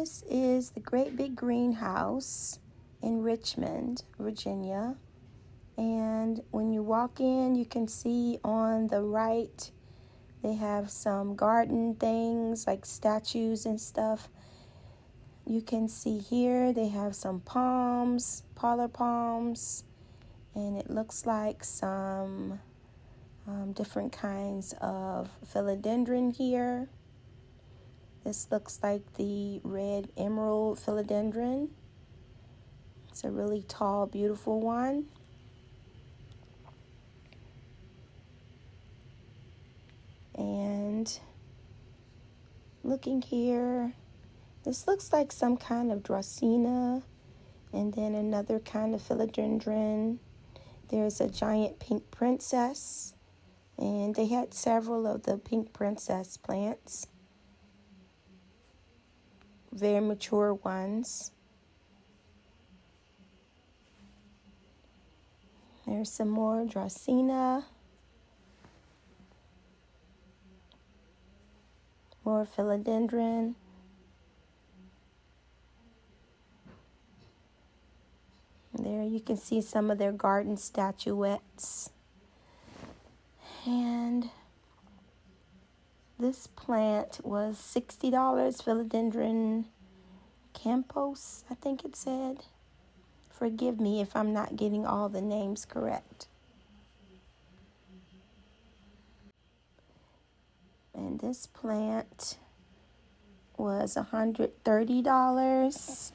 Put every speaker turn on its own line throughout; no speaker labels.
This is the great big greenhouse in Richmond, Virginia. And when you walk in, you can see on the right, they have some garden things like statues and stuff. You can see here they have some palms, parlor palms, and it looks like some different kinds of philodendron here. This looks like the red emerald philodendron. It's a really tall, beautiful one. And looking here, this looks like some kind of Drina, and then another kind of philodendron. There's a giant pink princess, and they had several of the pink princess plants. Very mature ones. There's some more Drina. More philodendron. There you can see some of their garden statuettes. And this plant was $60, philodendron campos, I think it said. Forgive me if I'm not getting all the names correct. And this plant was $130.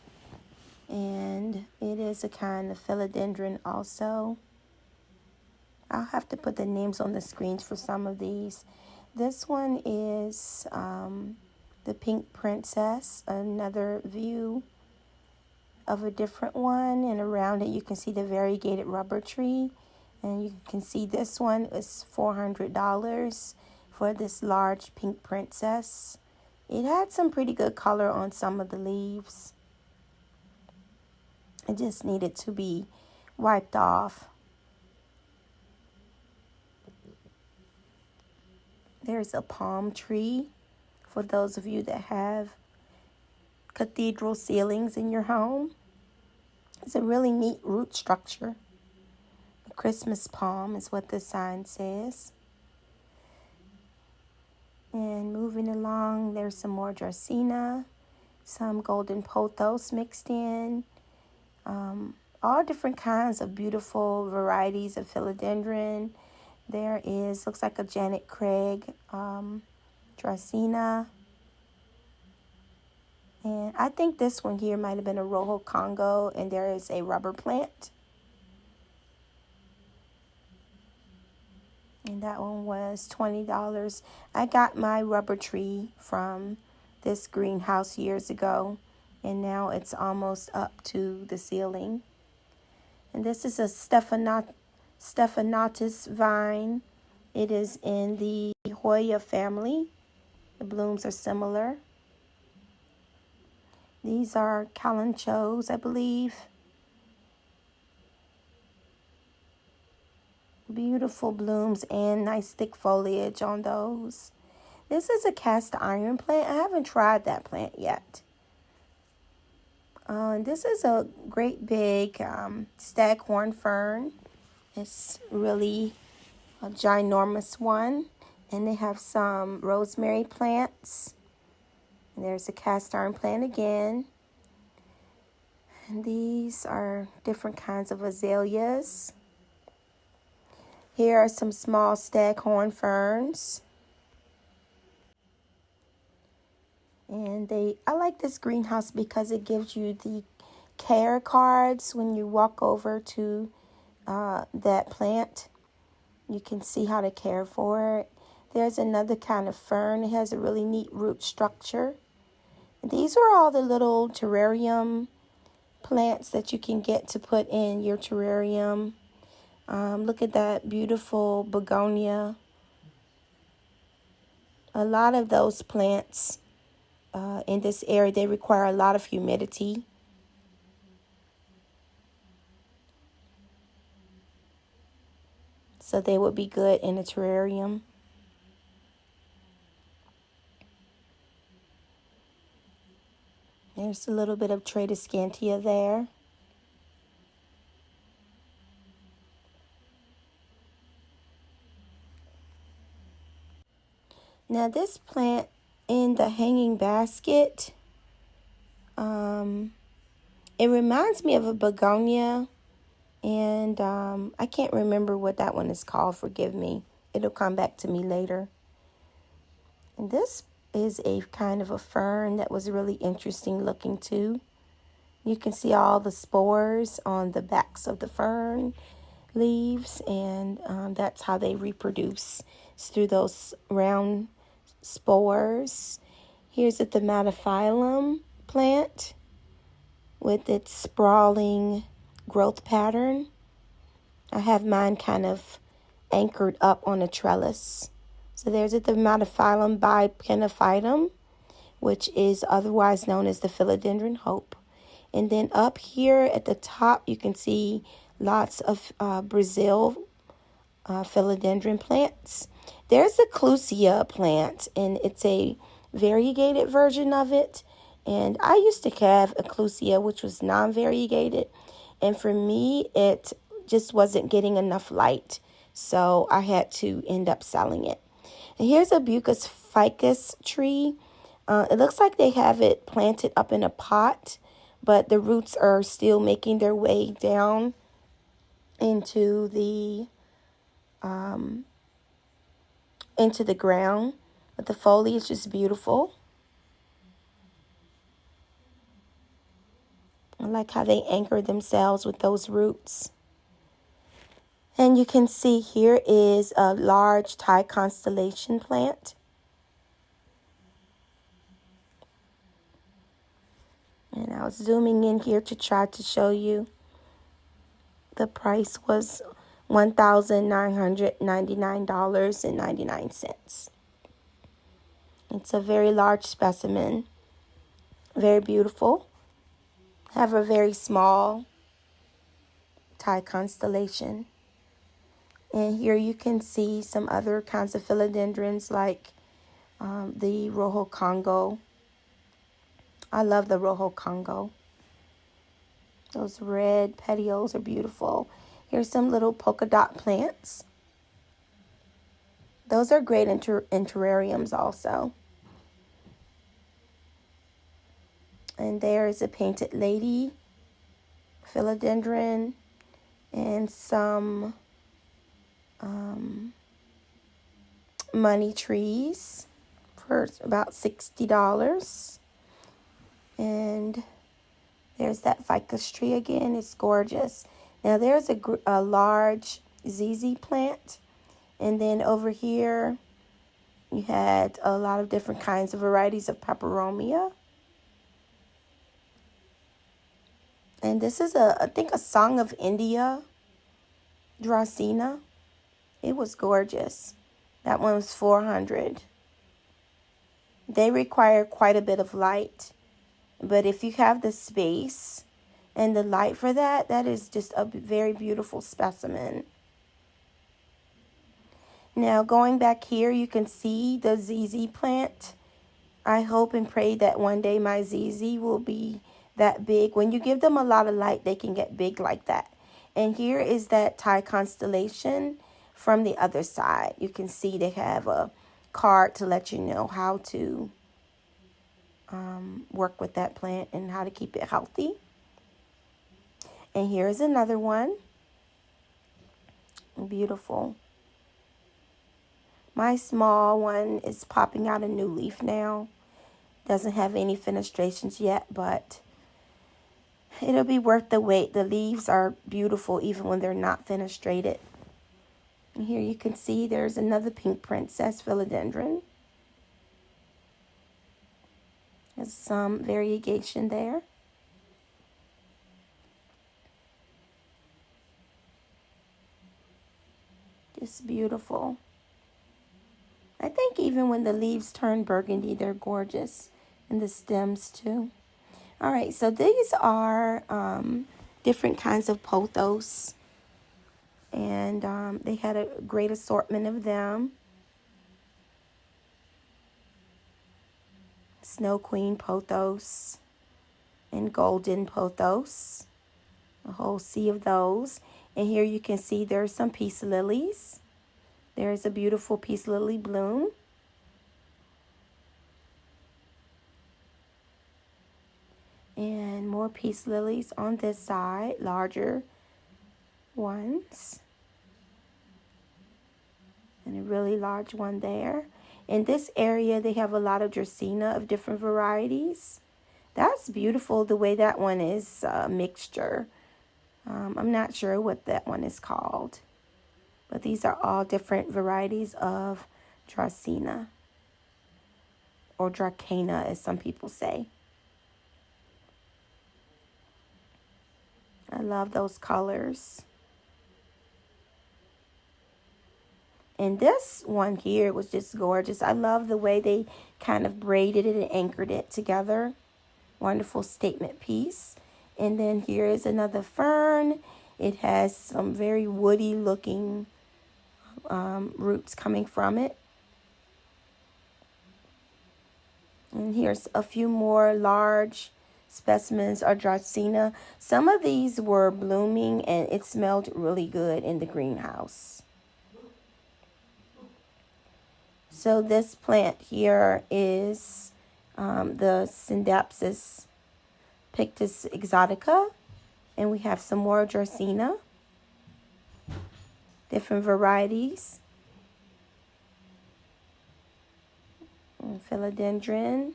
And it is a kind of philodendron also. I'll have to put the names on the screens for some of these. This one is the pink princess, another view of a different one. And around it you can see the variegated rubber tree. And you can see this one is $400 for this large pink princess. It had some pretty good color on some of the leaves. It just needed to be wiped off. There's a palm tree for those of you that have cathedral ceilings in your home. It's a really neat root structure. A Christmas palm is what this sign says. And moving along, there's some more Drina, some golden pothos mixed in. All different kinds of beautiful varieties of philodendron. There is, looks like a Janet Craig Drina. And I think this one here might have been a Rojo Congo, and there is a rubber plant. And that one was $20. I got my rubber tree from this greenhouse years ago, and now it's almost up to the ceiling. And this is a Stephanotis vine. It is in the Hoya family. The blooms are similar. These are calanchos, I believe. Beautiful blooms and nice thick foliage on those. This is a cast iron plant. I haven't tried that plant yet. And this is a great big staghorn fern. It's really a ginormous one. And they have some rosemary plants. And there's a cast iron plant again. And these are different kinds of azaleas. Here are some small staghorn ferns. And I like this greenhouse because it gives you the care cards when you walk over to that plant. You can see how to care for it. There's another kind of fern. It has a really neat root structure. And these are all the little terrarium plants that you can get to put in your terrarium. Look at that beautiful begonia. A lot of those plants in this area, they require a lot of humidity. So they would be good in a terrarium. There's a little bit of Tradescantia there. Now this plant in the hanging basket, it reminds me of a begonia, and I can't remember what that one is called. Forgive me. It'll come back to me later. And this is a kind of a fern that was really interesting looking too. You can see all the spores on the backs of the fern leaves, and that's how they reproduce. It's through those round spores. Here's a Thimatophyllum plant with its sprawling growth pattern. I have mine kind of anchored up on a trellis. So there's a Thimatophyllum bipennaphytum, which is otherwise known as the philodendron hope. And then up here at the top, you can see lots of Brazil philodendron plants. There's a Clusia plant, and it's a variegated version of it. And I used to have a Clusia, which was non-variegated. And for me, it just wasn't getting enough light. So I had to end up selling it. And here's a Bucus Ficus tree. It looks like they have it planted up in a pot, but the roots are still making their way down into the ground. But the foliage is beautiful. I like how they anchor themselves with those roots. And you can see here is a large Thai constellation plant. And I was zooming in here to try to show you. The price was $1,999.99. It's a very large specimen. Very beautiful. Have a very small Thai constellation. And here you can see some other kinds of philodendrons like the Rojo Congo. I love the Rojo Congo. Those red petioles are beautiful. Here's some little polka dot plants. Those are great in terrariums also. And there is a painted lady, philodendron, and some money trees for about $60. And there's that ficus tree again. It's gorgeous. Now there's a large ZZ plant. And then over here, you had a lot of different kinds of varieties of peperomia. And this is I think a Song of India, Dracena. It was gorgeous. That one was $400. They require quite a bit of light. But if you have the space and the light for that, that is just a very beautiful specimen. Now, going back here, you can see the ZZ plant. I hope and pray that one day my ZZ will be that big. When you give them a lot of light, they can get big like that. And here is that Thai constellation from the other side. You can see they have a card to let you know how to work with that plant and how to keep it healthy. And here's another one. Beautiful. My small one is popping out a new leaf now. Doesn't have any fenestrations yet, but it'll be worth the wait. The leaves are beautiful even when they're not fenestrated. And here you can see there's another pink princess philodendron. There's some variegation there. Just beautiful. I think even when the leaves turn burgundy, they're gorgeous. And the stems too. All right, so these are different kinds of pothos. And they had a great assortment of them. Snow Queen pothos. and golden pothos. A whole sea of those. And here you can see there's some peace lilies. There's a beautiful peace lily bloom. And more peace lilies on this side, larger ones. And a really large one there. In this area, they have a lot of Drina of different varieties. That's beautiful the way that one is a mixture. I'm not sure what that one is called. But these are all different varieties of Dracena. Or Dracena, as some people say. I love those colors. And this one here was just gorgeous. I love the way they kind of braided it and anchored it together. Wonderful statement piece. And then here is another fern. It has some very woody looking roots coming from it. And here's a few more large specimens of Dracena. Some of these were blooming and it smelled really good in the greenhouse. So this plant here is the Synapsis Pictus exotica. And we have some more Dracena. Different varieties. And philodendron.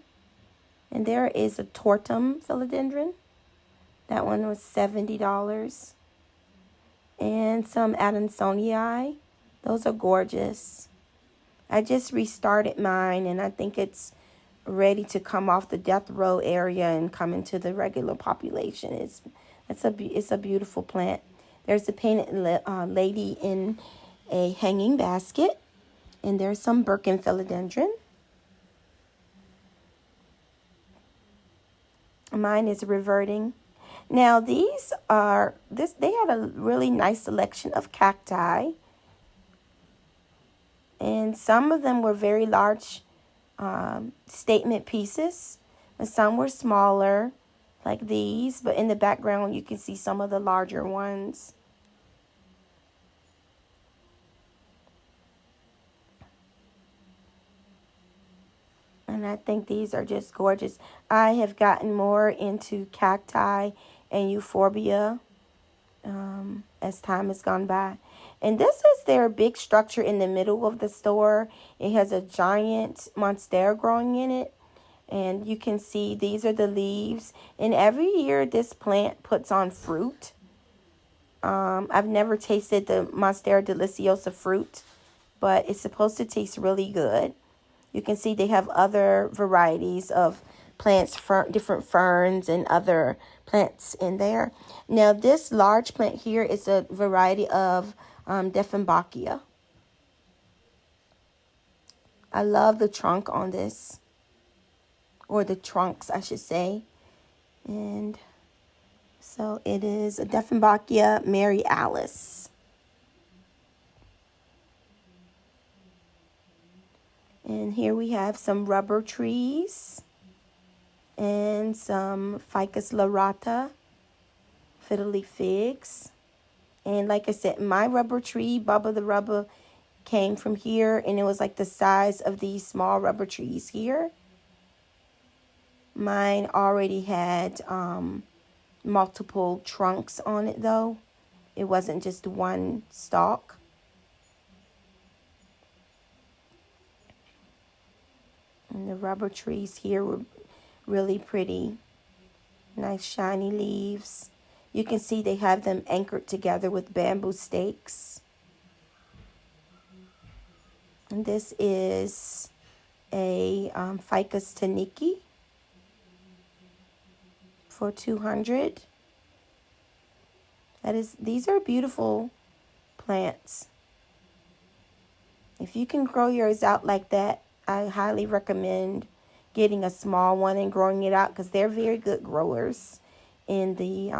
And there is a tortum philodendron. That one was $70. And some Adansonii. Those are gorgeous. I just restarted mine and I think it's ready to come off the death row area and come into the regular population. It's a beautiful plant. There's a painted lady in a hanging basket. And there's some Birkin philodendron. Mine is reverting. Now they had a really nice selection of cacti. And some of them were very large statement pieces. And some were smaller, like these. But in the background, you can see some of the larger ones. And I think these are just gorgeous. I have gotten more into cacti and euphorbia as time has gone by. And this is their big structure in the middle of the store. It has a giant monstera growing in it. And you can see these are the leaves. And every year this plant puts on fruit. I've never tasted the Monstera deliciosa fruit, but it's supposed to taste really good. You can see they have other varieties of plants, different ferns and other plants in there. Now, this large plant here is a variety of Dieffenbachia. I love the trunk on this, or the trunks, I should say. And so it is a Dieffenbachia Mary Alice. And here we have some rubber trees and some Ficus lyrata, fiddle leaf figs. And like I said, my rubber tree, Bubba the Rubber, came from here, and it was like the size of these small rubber trees here. Mine already had multiple trunks on it, though. It wasn't just one stalk. And the rubber trees here were really pretty. Nice shiny leaves. You can see they have them anchored together with bamboo stakes. And this is a Ficus taniki for $200. These are beautiful plants. If you can grow yours out like that, I highly recommend getting a small one and growing it out, because they're very good growers in the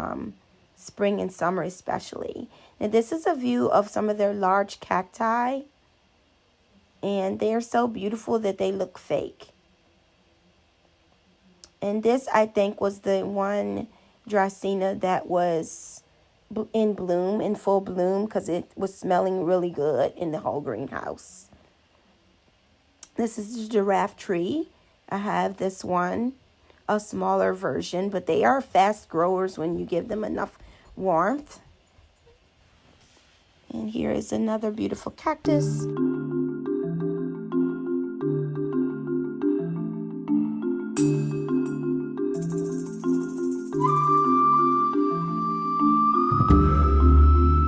spring and summer especially. Now this is a view of some of their large cacti, and they're so beautiful that they look fake. And this, I think, was the one Dracaena that was in bloom, in full bloom, because it was smelling really good in the whole greenhouse. This is the giraffe tree. I have this one, a smaller version, but they are fast growers when you give them enough warmth. And here is another beautiful cactus.